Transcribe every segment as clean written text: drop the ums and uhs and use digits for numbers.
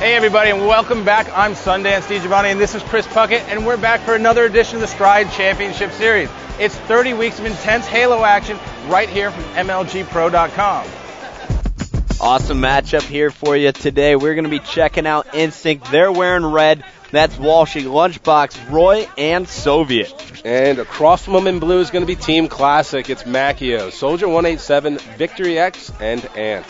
Hey everybody, and welcome back. I'm Sundance DiGiovanni, and this is Chris Puckett, and we're back for another edition of the Stride Championship Series. It's 30 weeks of intense Halo action right here from MLGPro.com. Awesome matchup here for you today. We're going to be checking out Instinct. They're wearing red. That's Walshy, Lunchbox, Roy, and Soviet. And across from them in blue is going to be Team Classic. It's Macchio, Soldier 187, Victory X, and Ant.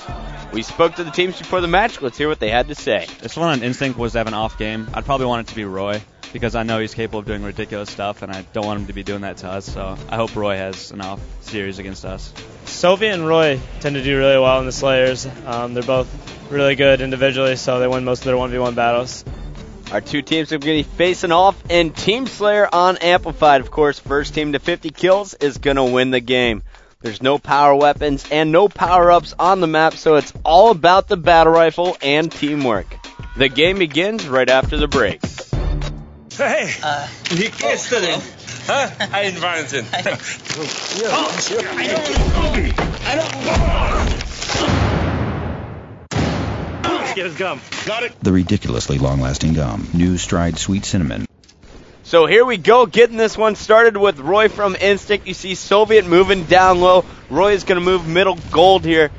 We spoke to the teams before the match. Let's hear what they had to say. This one on Instinct was to have an off game. I'd probably want it to be Roy because I know he's capable of doing ridiculous stuff, and I don't want him to be doing that to us. So I hope Roy has an off series against us. Soviet and Roy tend to do really well in the Slayers. They're both really good individually, so they win most of their 1v1 battles. Our two teams are going to be facing off in Team Slayer on Amplified. Of course, first team to 50 kills is going to win the game. There's no power weapons and no power-ups on the map, so it's all about the battle rifle and teamwork. The game begins right after the break. Hey, wie geht's dir denn? Ein Wahnsinn. Get his gum. Got it. The ridiculously long-lasting gum. New Stride Sweet Cinnamon. So here we go, getting this one started with Roy from Instinct. You see Soviet moving down low. Roy is going to move middle gold here.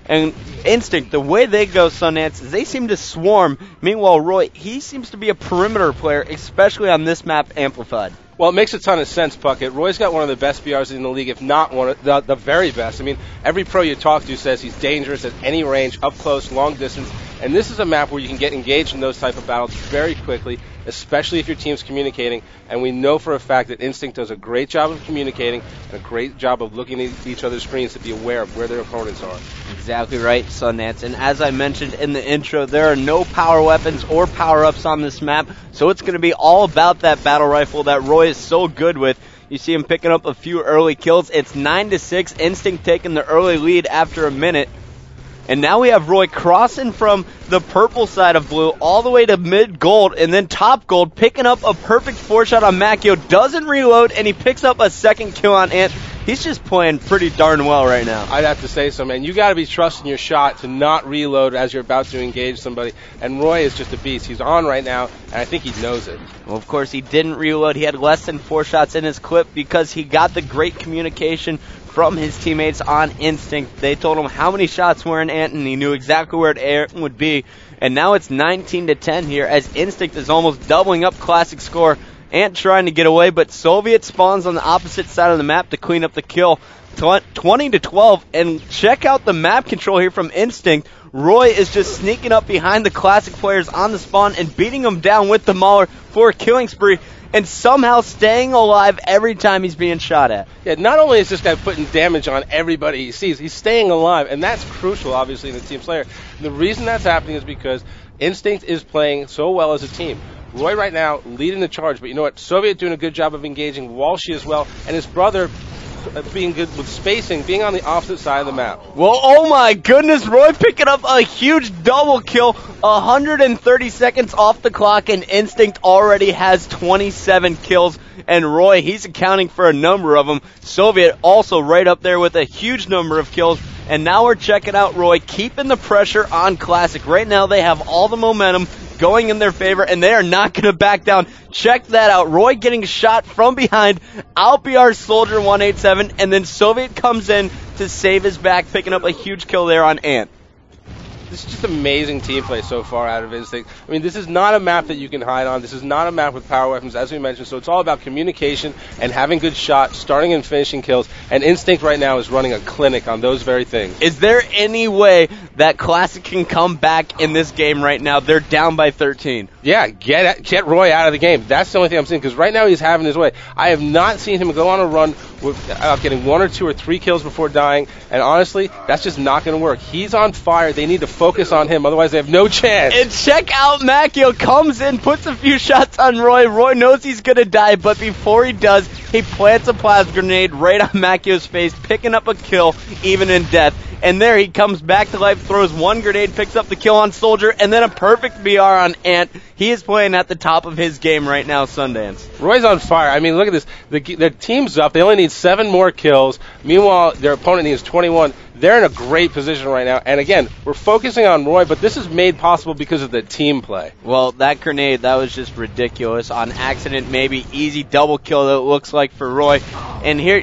And Instinct, the way they go, Sundance, is they seem to swarm. Meanwhile, Roy, he seems to be a perimeter player, especially on this map, Amplified. Well, it makes a ton of sense, Puckett. Roy's got one of the best BRs in the league, if not one of the very best. I mean, every pro you talk to says he's dangerous at any range, up close, long distance. And this is a map where you can get engaged in those type of battles very quickly, especially if your team's communicating. And we know for a fact that Instinct does a great job of communicating and a great job of looking at each other's screens to be aware of where their opponents are. Exactly right, Sundance. And as I mentioned in the intro, there are no power weapons or power-ups on this map, so it's going to be all about that battle rifle that Roy is so good with. You see him picking up a few early kills. It's 9-6, Instinct taking the early lead after a minute. And now we have Roy crossing from the purple side of blue all the way to mid-gold and then top gold, picking up a perfect 4-shot on Macchio. Doesn't reload, and he picks up a second kill on Ant. He's just playing pretty darn well right now. I'd have to say so, man. You got to be trusting your shot to not reload as you're about to engage somebody. And Roy is just a beast. He's on right now, and I think he knows it. Well, of course, he didn't reload. He had less than 4 shots in his clip because he got the great communication from his teammates on Instinct. They told him how many shots were in Ant, and he knew exactly where Ant would be. And now it's 19-10 here as Instinct is almost doubling up Classic score. Ant trying to get away, but Soviet spawns on the opposite side of the map to clean up the kill. 20-12, and check out the map control here from Instinct. Roy is just sneaking up behind the Classic players on the spawn and beating them down with the Mauler for a killing spree, and somehow staying alive every time he's being shot at. Yeah, not only is this guy putting damage on everybody he sees, he's staying alive, and that's crucial, obviously, in the Team Slayer. The reason that's happening is because Instinct is playing so well as a team. Roy right now leading the charge, but you know what? Soviet doing a good job of engaging Walshy as well, and his brother being good with spacing, being on the opposite side of the map. Well, oh my goodness, Roy picking up a huge double kill, 130 seconds off the clock, and Instinct already has 27 kills, and Roy, he's accounting for a number of them. Soviet also right up there with a huge number of kills, and now we're checking out Roy, keeping the pressure on Classic. Right now they have all the momentum going in their favor, and they are not going to back down. Check that out. Roy getting shot from behind, out-BR Soldier 187, and then Soviet comes in to save his back, picking up a huge kill there on Ant. This is just amazing team play so far out of Instinct. I mean, this is not a map that you can hide on. This is not a map with power weapons, as we mentioned. So it's all about communication and having good shots, starting and finishing kills. And Instinct right now is running a clinic on those very things. Is there any way that Classic can come back in this game right now? They're down by 13. Yeah, get Roy out of the game. That's the only thing I'm seeing, because right now he's having his way. I have not seen him go on a run without getting 1 or 2 or 3 kills before dying, and honestly, that's just not going to work. He's on fire. They need to focus on him, otherwise they have no chance. And check out Macchio, comes in, puts a few shots on Roy. Roy knows he's going to die, but before he does, he plants a plasma grenade right on Macchio's face, picking up a kill, even in death. And there he comes back to life, throws one grenade, picks up the kill on Soldier, and then a perfect BR on Ant. He is playing at the top of his game right now, Sundance. Roy's on fire. I mean, look at this. Their team's up. They only need 7 more kills. Meanwhile, their opponent needs 21. They're in a great position right now. And again, we're focusing on Roy, but this is made possible because of the team play. Well, that grenade, that was just ridiculous. On accident, maybe easy double kill that it looks like for Roy. And here,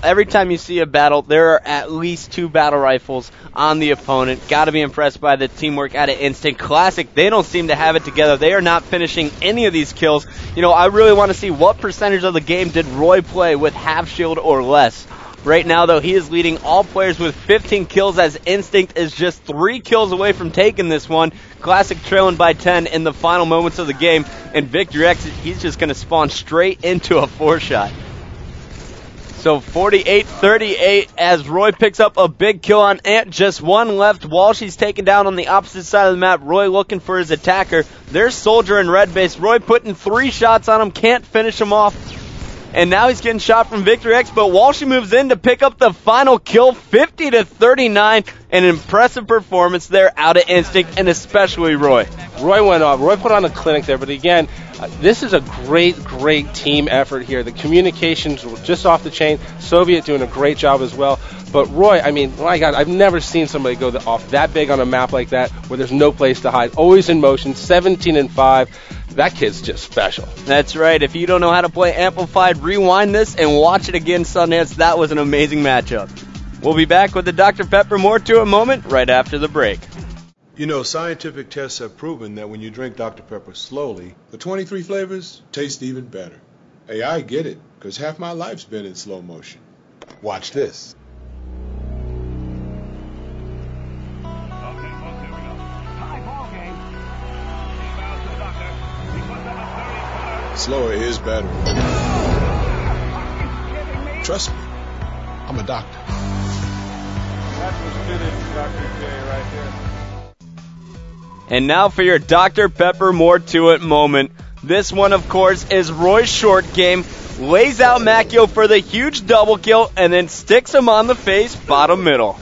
every time you see a battle, there are at least 2 battle rifles on the opponent. Got to be impressed by the teamwork out of Instinct. Classic, they don't seem to have it together. They are not finishing any of these kills. I really want to see what percentage of the game did Roy play with half shield or less. Right now, though, he is leading all players with 15 kills as Instinct is just 3 kills away from taking this one. Classic trailing by 10 in the final moments of the game. And Victor X, he's just going to spawn straight into a 4-shot. So 48-38 as Roy picks up a big kill on Ant. Just 1 left. Walsh, he's taken down on the opposite side of the map. Roy looking for his attacker. There's Soldier in red base. Roy putting 3 shots on him. Can't finish him off. And now he's getting shot from Victor X, but Walsh moves in to pick up the final kill, 50-39. An impressive performance there out of Instinct, and especially Roy. Roy went off. Roy put on a clinic there, but again, this is a great team effort here. The communications were just off the chain. Soviet doing a great job as well. But Roy, I mean, my God, I've never seen somebody go off that big on a map like that where there's no place to hide. Always in motion, 17-5. That kid's just special. That's right. If you don't know how to play Amplified, rewind this and watch it again, Sundance. That was an amazing matchup. We'll be back with the Dr. Pepper More to It moment right after the break. Scientific tests have proven that when you drink Dr. Pepper slowly, the 23 flavors taste even better. Hey, I get it, because half my life's been in slow motion. Watch this. Slower is better. Trust me, I'm a doctor. That's the student, Dr. J, right here. And now for your Dr. Pepper More to It moment. This one, of course, is Roy's short game. Lays out Macchio for the huge double kill and then sticks him on the face, bottom middle.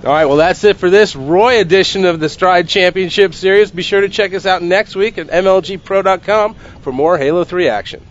All right, well, that's it for this Roy edition of the Stride Championship Series. Be sure to check us out next week at MLGpro.com for more Halo 3 action.